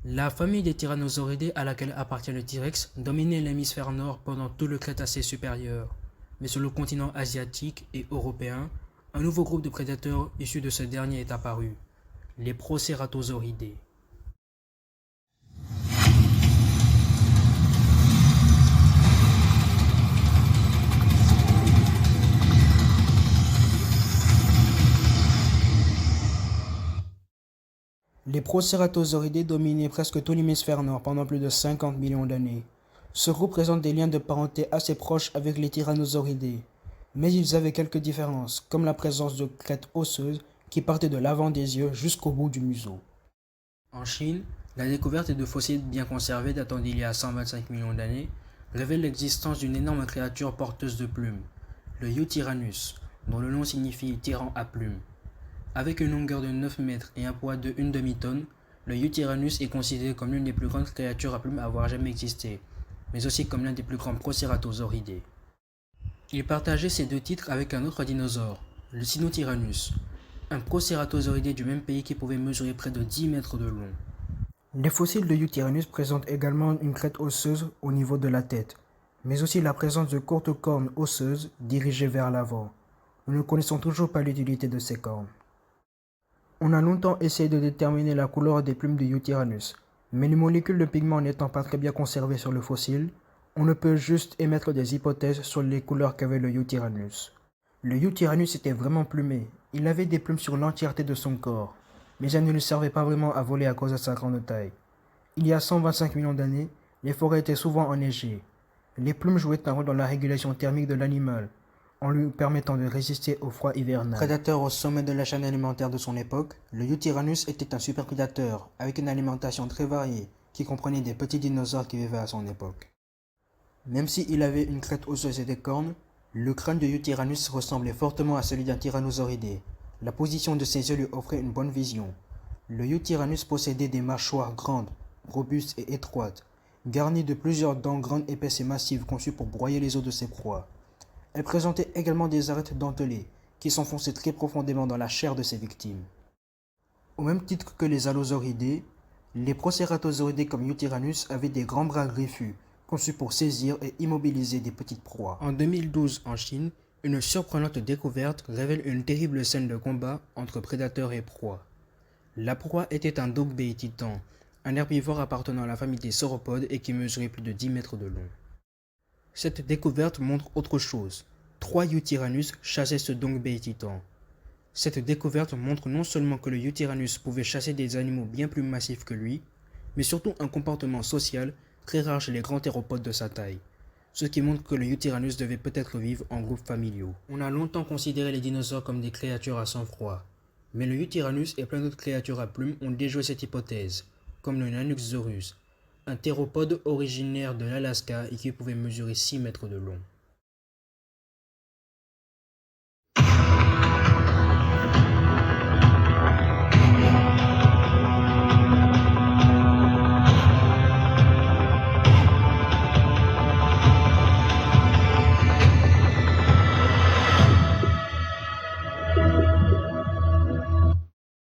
La famille des tyrannosauridés à laquelle appartient le T-Rex dominait l'hémisphère nord pendant tout le Crétacé supérieur. Mais sur le continent asiatique et européen, un nouveau groupe de prédateurs issus de ce dernier est apparu, les Proceratosauridés. Les Proceratosauridés dominaient presque tout l'hémisphère nord pendant plus de 50 millions d'années. Ce groupe présente des liens de parenté assez proches avec les Tyrannosauridés. Mais ils avaient quelques différences, comme la présence de crêtes osseuses qui partaient de l'avant des yeux jusqu'au bout du museau. En Chine, la découverte de fossiles bien conservés datant d'il y a 125 millions d'années révèle l'existence d'une énorme créature porteuse de plumes, le Eutyrannus, dont le nom signifie tyran à plumes. Avec une longueur de 9 mètres et un poids de 1 demi-tonne, le Eutyrannus est considéré comme l'une des plus grandes créatures à plumes à avoir jamais existé, mais aussi comme l'un des plus grands Proceratosauridés. Il partageait ces deux titres avec un autre dinosaure, le Sinotyrannus, un Proceratosauridé du même pays qui pouvait mesurer près de 10 mètres de long. Les fossiles de Eutyrannus présentent également une crête osseuse au niveau de la tête, mais aussi la présence de courtes cornes osseuses dirigées vers l'avant. Nous ne connaissons toujours pas l'utilité de ces cornes. On a longtemps essayé de déterminer la couleur des plumes de Eutyrannus, mais les molécules de pigments n'étant pas très bien conservées sur le fossile, on ne peut juste émettre des hypothèses sur les couleurs qu'avait le Eutyrannus. Le Eutyrannus était vraiment plumé, il avait des plumes sur l'entièreté de son corps, mais elles ne lui servaient pas vraiment à voler à cause de sa grande taille. Il y a 125 millions d'années, les forêts étaient souvent enneigées. Les plumes jouaient un rôle dans la régulation thermique de l'animal, en lui permettant de résister au froid hivernal. Prédateur au sommet de la chaîne alimentaire de son époque, le Eutyrannus était un super prédateur, avec une alimentation très variée, qui comprenait des petits dinosaures qui vivaient à son époque. Même s'il avait une crête osseuse et des cornes, le crâne de Eutyrannus ressemblait fortement à celui d'un tyrannosauridé. La position de ses yeux lui offrait une bonne vision. Le Eutyrannus possédait des mâchoires grandes, robustes et étroites, garnies de plusieurs dents grandes, épaisses et massives conçues pour broyer les os de ses proies. Elle présentait également des arêtes dentelées, qui s'enfonçaient très profondément dans la chair de ses victimes. Au même titre que les allosauridés, les Proceratosauridés comme Eutyrannus avaient des grands bras griffus, conçus pour saisir et immobiliser des petites proies. En 2012, en Chine, une surprenante découverte révèle une terrible scène de combat entre prédateurs et proies. La proie était un dogbei titan, un herbivore appartenant à la famille des sauropodes et qui mesurait plus de 10 mètres de long. Cette découverte montre autre chose. 3 Eutyrannus chassaient ce dogbei titan. Cette découverte montre non seulement que le Eutyrannus pouvait chasser des animaux bien plus massifs que lui, mais surtout un comportement social très rare chez les grands théropodes de sa taille, ce qui montre que le Eutyrannus devait peut-être vivre en groupes familiaux. On a longtemps considéré les dinosaures comme des créatures à sang froid, mais le Eutyrannus et plein d'autres créatures à plumes ont déjoué cette hypothèse, comme le Nanuqsaurus, un théropode originaire de l'Alaska et qui pouvait mesurer 6 mètres de long.